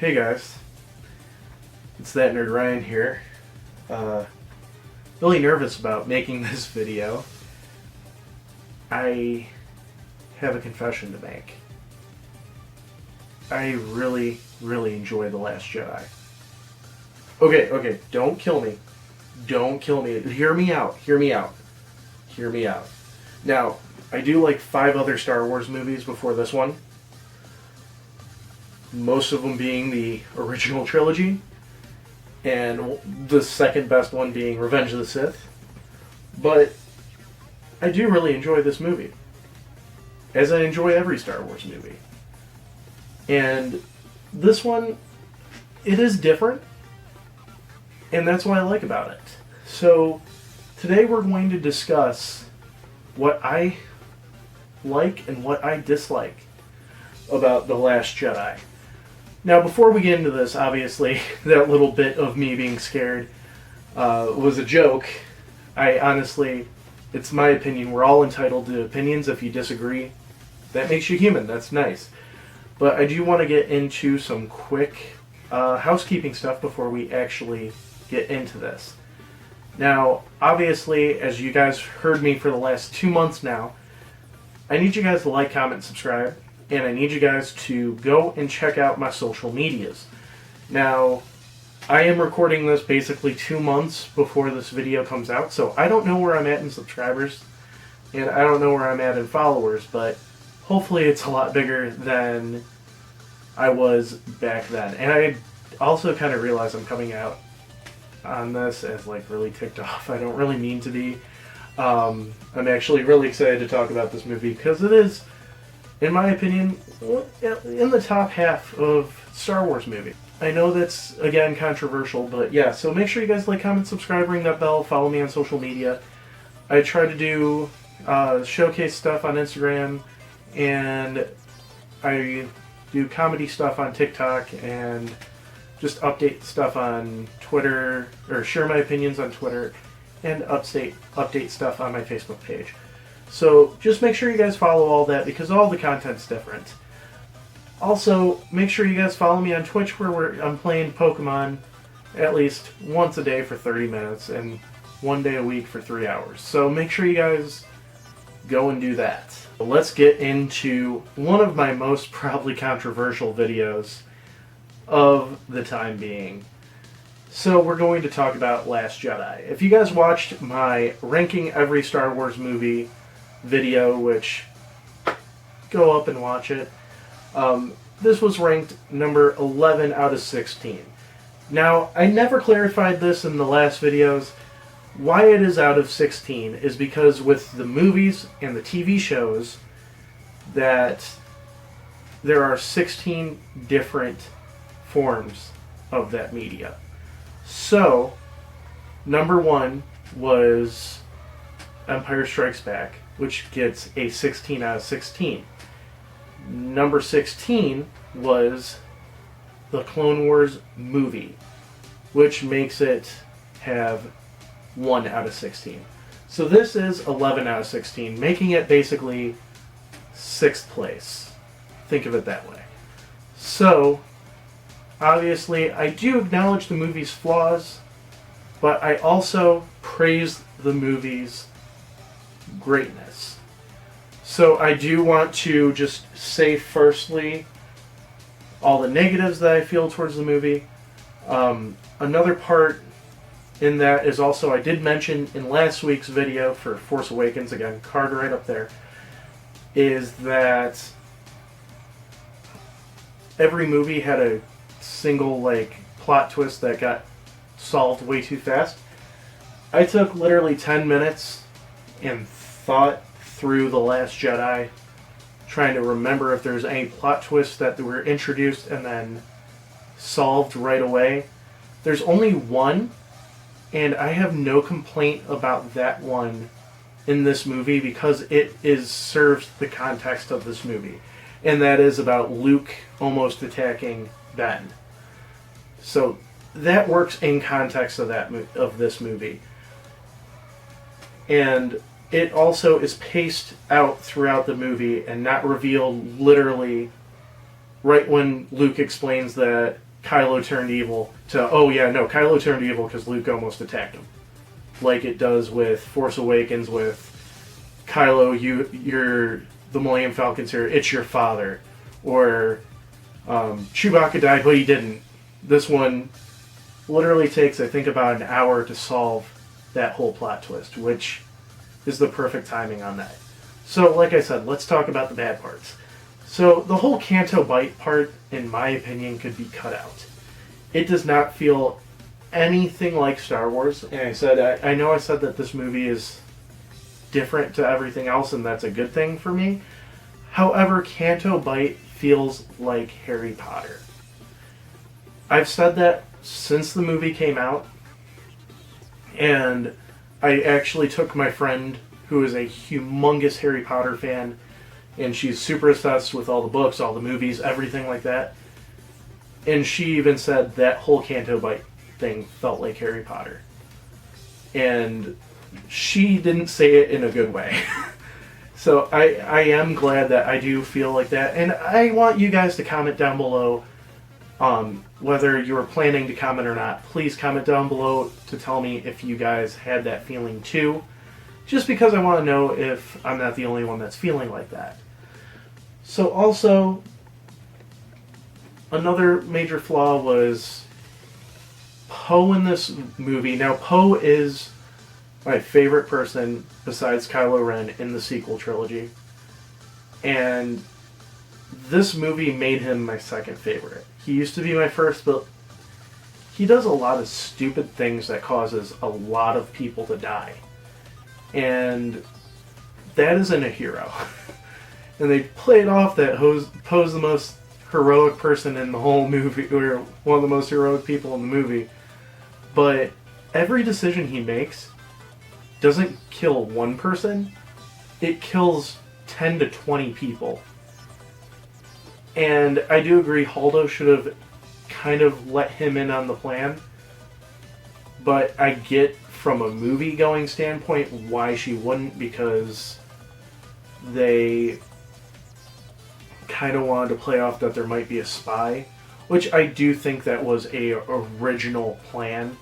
Hey guys, it's that nerd Ryan here. Really nervous about making this video. I have a confession to make. I really enjoy The Last Jedi. Okay, don't kill me. Don't kill me. Hear me out. Now, I do like 5 other Star Wars movies before this one. Most of them being the original trilogy, and the second best one being Revenge of the Sith. But I do really enjoy this movie, as I enjoy every Star Wars movie. And this one, it is different, and that's what I like about it. So today we're going to discuss what I like and what I dislike about The Last Jedi. Now, before we get into this, obviously, that little bit of me being scared was a joke. I honestly, it's my opinion. We're all entitled to opinions. If you disagree, that makes you human. That's nice. But I do want to get into some quick housekeeping stuff before we actually get into this. Now, obviously, as you guys heard me for the last 2 months now, I need you guys to like, comment, subscribe. And I need you guys to go and check out my social medias. Now, I am recording this basically 2 months before this video comes out, so I don't know where I'm at in subscribers, and I don't know where I'm at in followers, but hopefully it's a lot bigger than I was back then. And I also kind of realize I'm coming out on this as like really ticked off. I don't really mean to be. I'm actually really excited to talk about this movie because it is, in my opinion, in the top half of Star Wars movie. I know that's, again, controversial, but yeah, so make sure you guys like, comment, subscribe, ring that bell, follow me on social media. I try to do showcase stuff on Instagram, and I do comedy stuff on TikTok, and just update stuff on Twitter, or share my opinions on Twitter, and update stuff on my Facebook page. So just make sure you guys follow all that because all the content's different. Also, make sure you guys follow me on Twitch where I'm playing Pokemon at least once a day for 30 minutes and 1 day a week for 3 hours. So make sure you guys go and do that. Let's get into one of my most probably controversial videos of the time being. So we're going to talk about Last Jedi. If you guys watched my ranking every Star Wars movie video, which go up and watch it, this was ranked number 11 out of 16. Now, I never clarified this in the last videos. Why it is out of 16 is because with the movies and the TV shows, that there are 16 different forms of that media. So, number 1 was Empire Strikes Back, which gets a 16 out of 16. Number 16 was the Clone Wars movie, which makes it have 1 out of 16. So this is 11 out of 16, making it basically 6th place. Think of it that way. So, obviously, I do acknowledge the movie's flaws, but I also praise the movie's greatness. So I do want to just say firstly all the negatives that I feel towards the movie. Another part in that is also, I did mention in last week's video for Force Awakens, again, card right up there, is that every movie had a single plot twist that got solved way too fast. I took literally 10 minutes and thought through The Last Jedi, trying to remember if there's any plot twists that were introduced and then solved right away. There's only one, and I have no complaint about that one in this movie because it serves the context of this movie, and that is about Luke almost attacking Ben. So that works in context of this movie. And it also is paced out throughout the movie and not revealed literally right when Luke explains that Kylo turned evil to, oh yeah, no, Kylo turned evil because Luke almost attacked him. Like it does with Force Awakens with Kylo, you're the Millennium Falcon's here, it's your father. Or Chewbacca died, but he didn't. This one literally takes, I think, about an hour to solve that whole plot twist, which is the perfect timing on that. So, like I said, let's talk about the bad parts. So, the whole Canto Bight part, in my opinion, could be cut out. It does not feel anything like Star Wars. And I know I said that this movie is different to everything else, and that's a good thing for me. However, Canto Bight feels like Harry Potter. I've said that since the movie came out, and I actually took my friend, who is a humongous Harry Potter fan, and she's super obsessed with all the books, all the movies, everything like that. And she even said that whole Canto Bight thing felt like Harry Potter. And she didn't say it in a good way. So I am glad that I do feel like that. And I want you guys to comment down below whether you were planning to comment or not. Please comment down below to tell me if you guys had that feeling too. Just because I want to know if I'm not the only one that's feeling like that. So also, another major flaw was Poe in this movie. Now, Poe is my favorite person besides Kylo Ren in the sequel trilogy. And this movie made him my second favorite. He used to be my first, but he does a lot of stupid things that causes a lot of people to die. And that isn't a hero. And they played off that Poe's the most heroic person in the whole movie, or one of the most heroic people in the movie. But every decision he makes doesn't kill one person, it kills 10 to 20 people. And I do agree Holdo should have kind of let him in on the plan, but I get from a movie going standpoint why she wouldn't, because they kind of wanted to play off that there might be a spy, which I do think that was a original plan,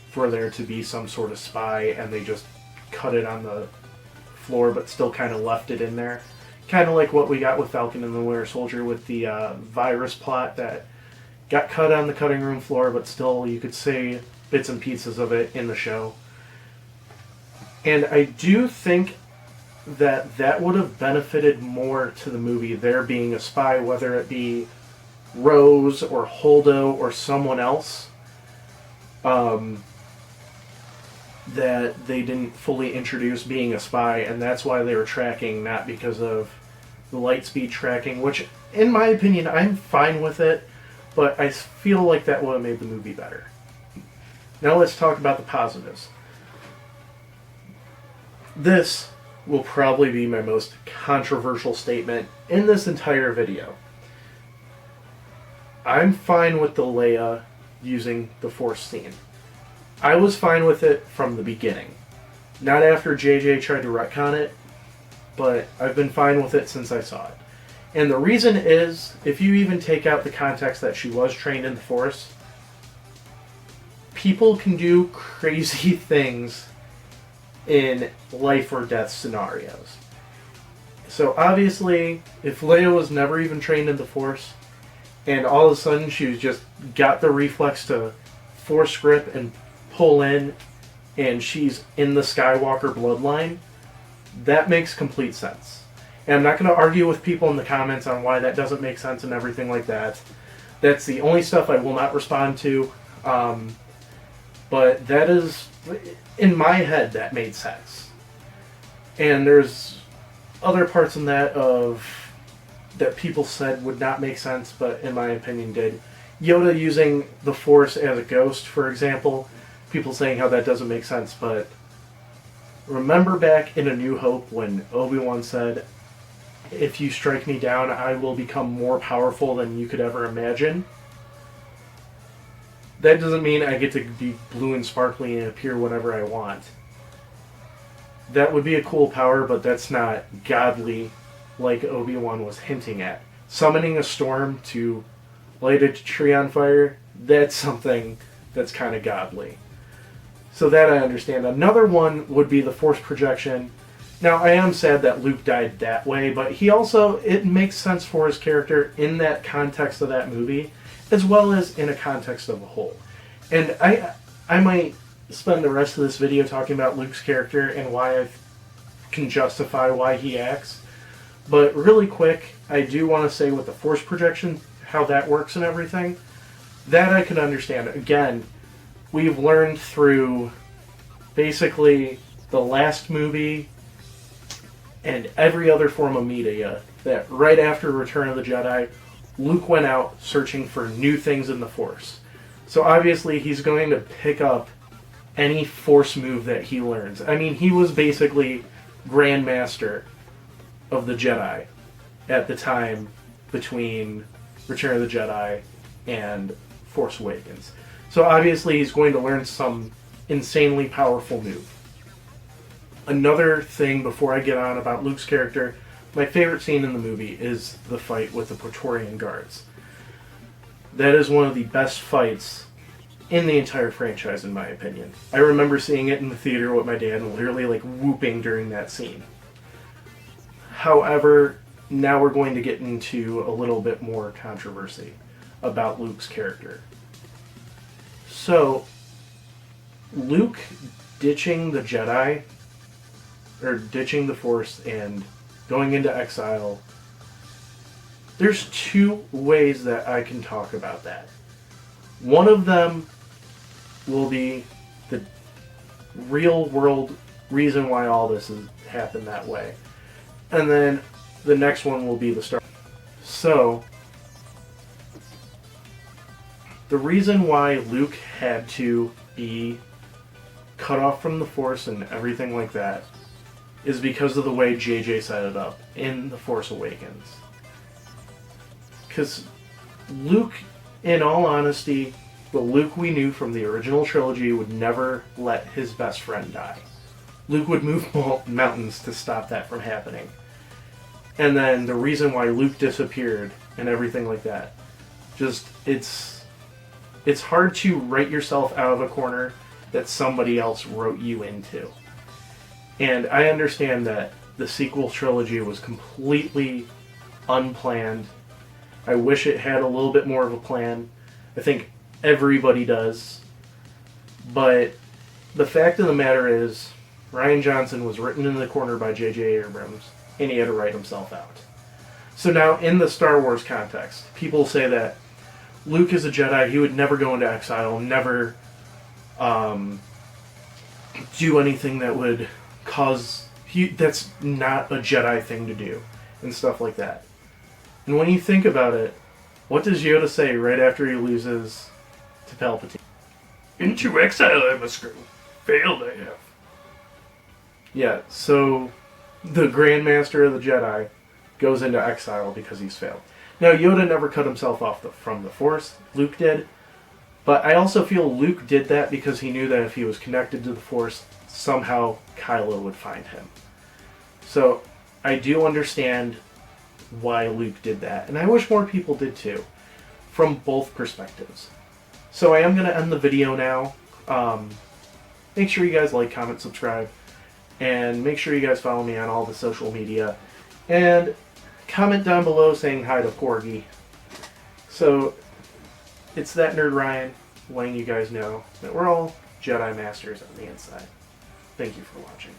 for there to be some sort of spy, and they just cut it on the floor but still kind of left it in there. Kind of like what we got with Falcon and the Winter Soldier with the virus plot that got cut on the cutting room floor, but still you could see bits and pieces of it in the show. And I do think that that would have benefited more to the movie, there being a spy, whether it be Rose or Holdo or someone else, that they didn't fully introduce being a spy, and that's why they were tracking, not because of the light speed tracking, which, in my opinion, I'm fine with it, but I feel like that would have made the movie better. Now let's talk about the positives. This will probably be my most controversial statement in this entire video. I'm fine with the Leia using the Force scene. I was fine with it from the beginning. Not after JJ tried to retcon it, but I've been fine with it since I saw it. And the reason is, if you even take out the context that she was trained in the Force, people can do crazy things in life or death scenarios. So obviously, if Leia was never even trained in the Force, and all of a sudden she was just got the reflex to Force grip and pull in, and she's in the Skywalker bloodline, that makes complete sense. And I'm not going to argue with people in the comments on why that doesn't make sense and everything like that. That's the only stuff I will not respond to. But that is, in my head, that made sense. And there's other parts in that that people said would not make sense, but in my opinion did. Yoda using the Force as a ghost, for example. People saying how that doesn't make sense, but remember back in A New Hope when Obi-Wan said, "If you strike me down, I will become more powerful than you could ever imagine." That doesn't mean I get to be blue and sparkly and appear whenever I want. That would be a cool power, but that's not godly like Obi-Wan was hinting at. Summoning a storm to light a tree on fire, that's something that's kind of godly. So that I understand. Another one would be the Force projection. Now, I am sad that Luke died that way, but he also, it makes sense for his character in that context of that movie, as well as in a context of a whole. And I might spend the rest of this video talking about Luke's character and why I can justify why he acts. But really quick, I do want to say with the Force projection, how that works and everything, that I can understand. Again, we've learned through basically the last movie and every other form of media that right after Return of the Jedi, Luke went out searching for new things in the Force. So obviously he's going to pick up any Force move that he learns. I mean, he was basically Grandmaster of the Jedi at the time between Return of the Jedi and Force Awakens. So obviously he's going to learn some insanely powerful move. Another thing before I get on about Luke's character, my favorite scene in the movie is the fight with the Praetorian Guards. That is one of the best fights in the entire franchise, in my opinion. I remember seeing it in the theater with my dad and literally like whooping during that scene. However, now we're going to get into a little bit more controversy about Luke's character. So, Luke ditching the Jedi, or ditching the Force and going into exile, there's two ways that I can talk about that. One of them will be the real world reason why all this has happened that way. And then the next one will be the Star. So, the reason why Luke had to be cut off from the Force and everything like that is because of the way JJ set it up in The Force Awakens. Because Luke, in all honesty, the Luke we knew from the original trilogy would never let his best friend die. Luke would move mountains to stop that from happening. And then the reason why Luke disappeared and everything like that, just, it's hard to write yourself out of a corner that somebody else wrote you into. And I understand that the sequel trilogy was completely unplanned. I wish it had a little bit more of a plan. I think everybody does. But the fact of the matter is, Rian Johnson was written in the corner by J.J. Abrams, and he had to write himself out. So now, in the Star Wars context, people say that Luke is a Jedi, he would never go into exile, never do anything that would cause... that's not a Jedi thing to do, and stuff like that. And when you think about it, what does Yoda say right after he loses to Palpatine? Into exile I must go. Failed I have. Yeah, so the Grandmaster of the Jedi goes into exile because he's failed. Now, Yoda never cut himself off from the Force. Luke did. But I also feel Luke did that because he knew that if he was connected to the Force, somehow Kylo would find him. So, I do understand why Luke did that. And I wish more people did too, from both perspectives. So I am going to end the video now. Make sure you guys like, comment, subscribe. And make sure you guys follow me on all the social media. And comment down below saying hi to Porgy. So, it's that nerd Ryan letting you guys know that we're all Jedi Masters on the inside. Thank you for watching.